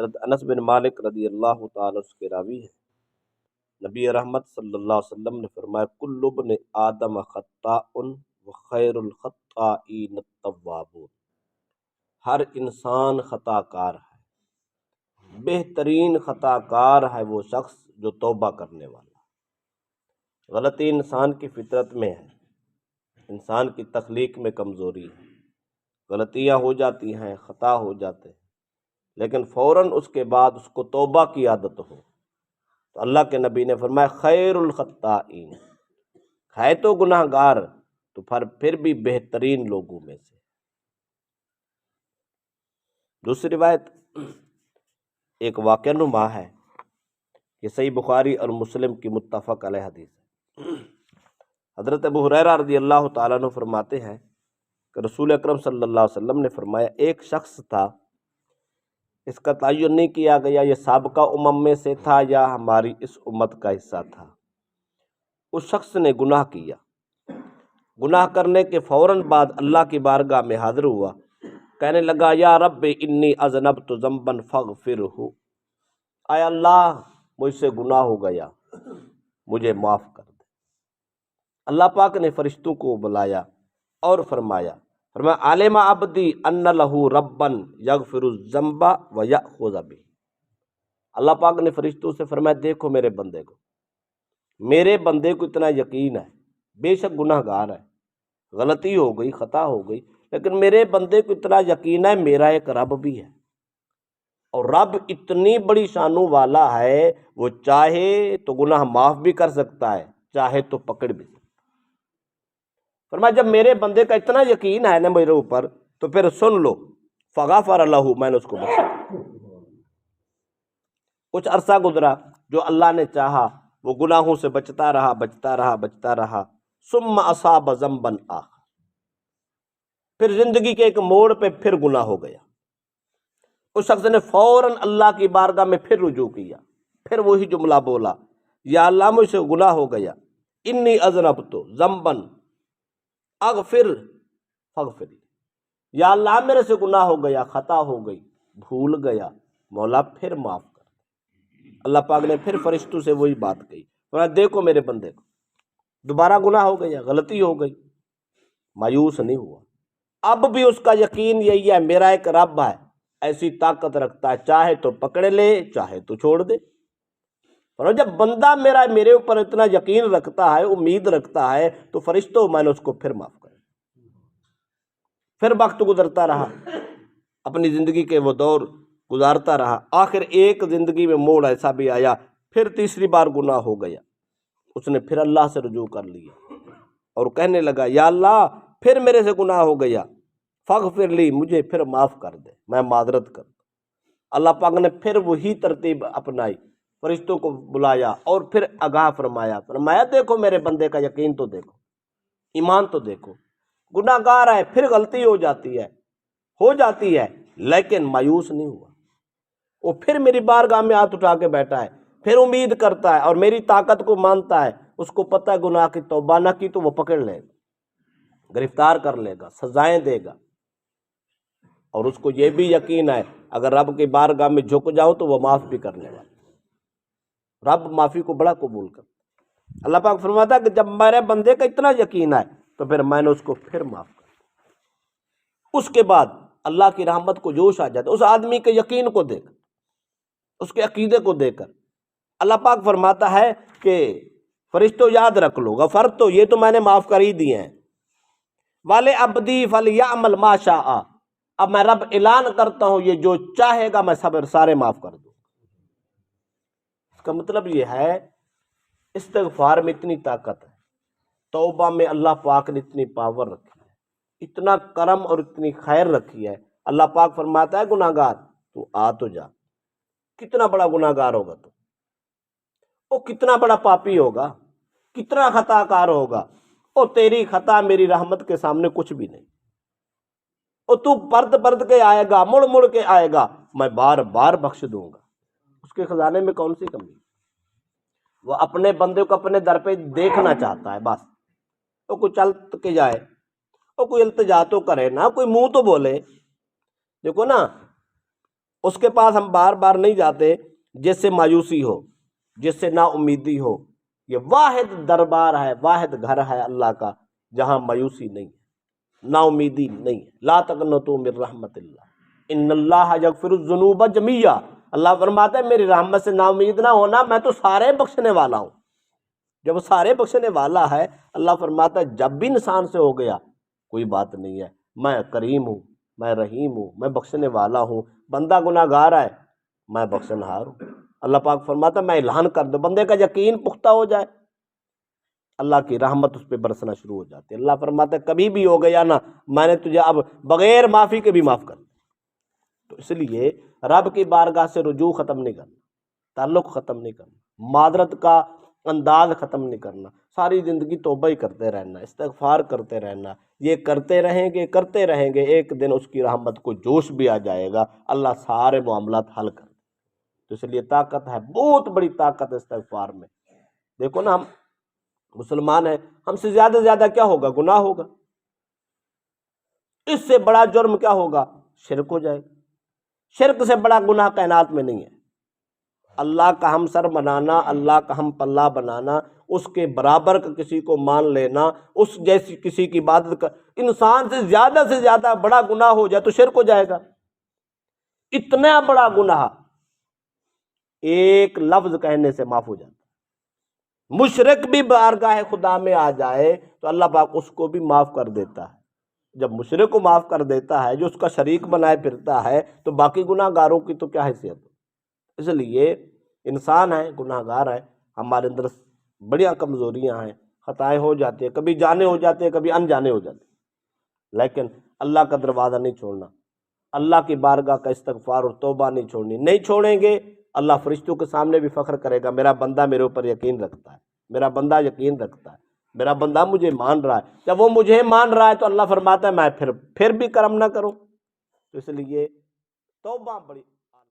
حضرت انس بن مالک رضی اللہ تعالیٰ اس کے راوی ہیں، نبی رحمت صلی اللہ علیہ وسلم نے فرمایا کل ابن آدم خطاء وخیر الخطائین التوابون، ہر انسان خطا کار ہے، بہترین خطا کار ہے وہ شخص جو توبہ کرنے والا۔ غلطی انسان کی فطرت میں ہے، انسان کی تخلیق میں کمزوری ہے، غلطیاں ہو جاتی ہیں، خطا ہو جاتے ہیں، لیکن فوراً اس کے بعد اس کو توبہ کی عادت ہو تو اللہ کے نبی نے فرمایا خیر الخطائین، ہے تو گناہ گار تو پھر بھی بہترین لوگوں میں سے۔ دوسری روایت ایک واقعہ نما ہے، یہ صحیح بخاری اور مسلم کی متفق علیہ حدیث ہے۔ حضرت ابو ہریرہ رضی اللہ تعالیٰ عنہ فرماتے ہیں کہ رسول اکرم صلی اللہ علیہ وسلم نے فرمایا ایک شخص تھا، اس کا تعین نہیں کیا گیا یہ سابقہ امم میں سے تھا یا ہماری اس امت کا حصہ تھا، اس شخص نے گناہ کیا، گناہ کرنے کے فوراً بعد اللہ کی بارگاہ میں حاضر ہوا، کہنے لگا یا رب انی اذنبت ذنبا فاغفرہ، اے اللہ مجھ سے گناہ ہو گیا مجھے معاف کر دے۔ اللہ پاک نے فرشتوں کو بلایا اور فرمایا علم عبدی ان لہ ربا یغفر الذنب ویأخذ بہ۔ اللہ پاک نے فرشتوں سے فرمایا دیکھو میرے بندے کو اتنا یقین ہے، بے شک گناہ گار ہے، غلطی ہو گئی، خطا ہو گئی، لیکن میرے بندے کو اتنا یقین ہے میرا ایک رب بھی ہے، اور رب اتنی بڑی شانوں والا ہے، وہ چاہے تو گناہ معاف بھی کر سکتا ہے، چاہے تو پکڑ بھی سکتا ہے۔ فرمایا جب میرے بندے کا اتنا یقین ہے نا میرے اوپر تو پھر سن لو، فغفر لہ، میں نے اس کو بخشا۔ کچھ عرصہ گزرا، جو اللہ نے چاہا وہ گناہوں سے بچتا رہا، ثم اصاب ذنبا آخر، پھر زندگی کے ایک موڑ پہ پھر گناہ ہو گیا، اس شخص نے فوراً اللہ کی بارگاہ میں پھر رجوع کیا، پھر وہی جملہ بولا یا اللہ مجھ سے گناہ ہو گیا، انی اذنبت ذنبا اغفر فاغفر، یا اللہ میرے سے گناہ ہو گیا، خطا ہو گئی، بھول گیا، مولا پھر معاف کر۔ اللہ پاک نے پھر فرشتوں سے وہی بات کہی، دیکھو میرے بندے کو دوبارہ گناہ ہو گیا، غلطی ہو گئی، مایوس نہیں ہوا، اب بھی اس کا یقین یہی ہے میرا ایک رب ہے، ایسی طاقت رکھتا ہے، چاہے تو پکڑ لے چاہے تو چھوڑ دے۔ اور جب بندہ میرے اوپر اتنا یقین رکھتا ہے، امید رکھتا ہے، تو فرشتوں میں نے اس کو پھر معاف کر۔ پھر وقت گزرتا رہا، اپنی زندگی کے وہ دور گزارتا رہا، آخر ایک زندگی میں موڑ ایسا بھی آیا، پھر تیسری بار گناہ ہو گیا، اس نے پھر اللہ سے رجوع کر لیا اور کہنے لگا یا اللہ پھر میرے سے گناہ ہو گیا، فاغفر لی، مجھے پھر معاف کر دے، میں معذرت کر دوں۔ اللہ پاک نے پھر وہی ترتیب اپنائی، فرشتوں کو بلایا اور پھر آگاہ فرمایا دیکھو میرے بندے کا یقین تو دیکھو، ایمان تو دیکھو، گناہ گار ہے، پھر غلطی ہو جاتی ہے لیکن مایوس نہیں ہوا، وہ پھر میری بارگاہ میں ہاتھ اٹھا کے بیٹھا ہے، پھر امید کرتا ہے اور میری طاقت کو مانتا ہے، اس کو پتہ ہے گناہ کی توبہ نہ کی تو وہ پکڑ لے گا، گرفتار کر لے گا، سزائیں دے گا، اور اس کو یہ بھی یقین ہے اگر رب کی بارگاہ میں جھک جاؤں تو وہ معاف بھی کرنے والا، رب معافی کو بڑا قبول کرتا۔ اللہ پاک فرماتا ہے کہ جب میرے بندے کا اتنا یقین ہے تو پھر میں نے اس کو پھر معاف کر۔ اس کے بعد اللہ کی رحمت کو جوش آ جاتا ہے اس آدمی کے یقین کو دیکھ کر، اس کے عقیدے کو دیکھ کر۔ اللہ پاک فرماتا ہے کہ فرشتوں یاد رکھ لو، غفرت تو یہ تو میں نے معاف کر ہی دیے ہیں، وَلِعَبْدِي فَلْيَعْمَلْ مَا شَاءَ، اب میں رب اعلان کرتا ہوں یہ جو چاہے گا میں سارے معاف کر دوں۔ اس کا مطلب یہ ہے استغفار میں اتنی طاقت ہے، توبہ میں اللہ پاک نے اتنی پاور رکھی ہے، اتنا کرم اور اتنی خیر رکھی ہے۔ اللہ پاک فرماتا ہے گناہ گار تو آ تو جا، کتنا بڑا گناہ گار ہوگا تو، وہ کتنا بڑا پاپی ہوگا، کتنا خطا کار ہوگا، اور تیری خطا میری رحمت کے سامنے کچھ بھی نہیں، اور تو پرت کے آئے گا، مڑ مڑ کے آئے گا، میں بار بار بخش دوں گا۔ اس کے خزانے میں کون سی کمی؟ وہ اپنے بندے کو اپنے در پہ دیکھنا چاہتا ہے، بس وہ کوئی چل کے جائے، وہ کوئی التجا تو کرے نا، کوئی منہ تو بولے۔ دیکھو نا، اس کے پاس ہم بار بار نہیں جاتے جس سے مایوسی ہو، جس سے نا امیدی ہو۔ یہ واحد دربار ہے، واحد گھر ہے اللہ کا جہاں مایوسی نہیں ہے، نا امیدی نہیں ہے۔ لا تقنطوا من رحمت اللہ ان اللہ یغفر الذنوب جميعا، اللہ فرماتا ہے میری رحمت سے نا امید نہ ہونا، میں تو سارے بخشنے والا ہوں۔ جب وہ سارے بخشنے والا ہے، اللہ فرماتا ہے جب بھی انسان سے ہو گیا کوئی بات نہیں ہے، میں کریم ہوں، میں رحیم ہوں، میں بخشنے والا ہوں۔ بندہ گناہ گار ہے، میں بخشنہار ہوں۔ اللہ پاک فرماتا ہے میں اعلان کر دوں، بندے کا یقین پختہ ہو جائے، اللہ کی رحمت اس پہ برسنا شروع ہو جاتی ہے۔ اللہ فرماتا ہے کبھی بھی ہو گیا نا، میں نے تجھے اب بغیر معافی کے بھی معاف کر دیا۔ تو اس لیے رب کی بارگاہ سے رجوع ختم نہیں کرنا، تعلق ختم نہیں کرنا، معذرت کا انداز ختم نہیں کرنا، ساری زندگی توبہ ہی کرتے رہنا، استغفار کرتے رہنا۔ یہ کرتے رہیں گے، ایک دن اس کی رحمت کو جوش بھی آ جائے گا، اللہ سارے معاملات حل کر دے۔ تو اس لیے طاقت ہے، بہت بڑی طاقت ہے استغفار میں۔ دیکھو نا، ہم مسلمان ہیں، ہم سے زیادہ زیادہ کیا ہوگا؟ گناہ ہوگا۔ اس سے بڑا جرم کیا ہوگا؟ شرک ہو جائے گا۔ شرک سے بڑا گناہ کائنات میں نہیں ہے۔ اللہ کا ہم سر بنانا، اللہ کا ہم پلہ بنانا، اس کے برابر کا کسی کو مان لینا، اس جیسی کسی کی عبادت کا، انسان سے زیادہ بڑا گناہ ہو جائے تو شرک ہو جائے گا۔ اتنا بڑا گناہ ایک لفظ کہنے سے معاف ہو جاتا ہے۔ مشرک بھی بارگاہ خدا میں آ جائے تو اللہ پاک اس کو بھی معاف کر دیتا ہے۔ جب مشرک کو معاف کر دیتا ہے جو اس کا شریک بنائے پھرتا ہے، تو باقی گناہ گاروں کی تو کیا حیثیت ہے؟ اس لیے انسان ہے، گناہ گار ہے، ہمارے اندر بڑیاں کمزوریاں ہیں، خطائیں ہو جاتی ہیں، کبھی جانے ہو جاتے ہیں، کبھی انجانے ہو جاتے ہیں، لیکن اللہ کا دروازہ نہیں چھوڑنا، اللہ کی بارگاہ کا استغفار اور توبہ نہیں چھوڑنی۔ نہیں چھوڑیں گے، اللہ فرشتوں کے سامنے بھی فخر کرے گا، میرا بندہ میرے اوپر یقین رکھتا ہے، میرا بندہ یقین رکھتا ہے، میرا بندہ مجھے مان رہا ہے۔ جب وہ مجھے مان رہا ہے تو اللہ فرماتا ہے میں پھر بھی کرم نہ کروں۔ تو اس لیے توبہ بڑی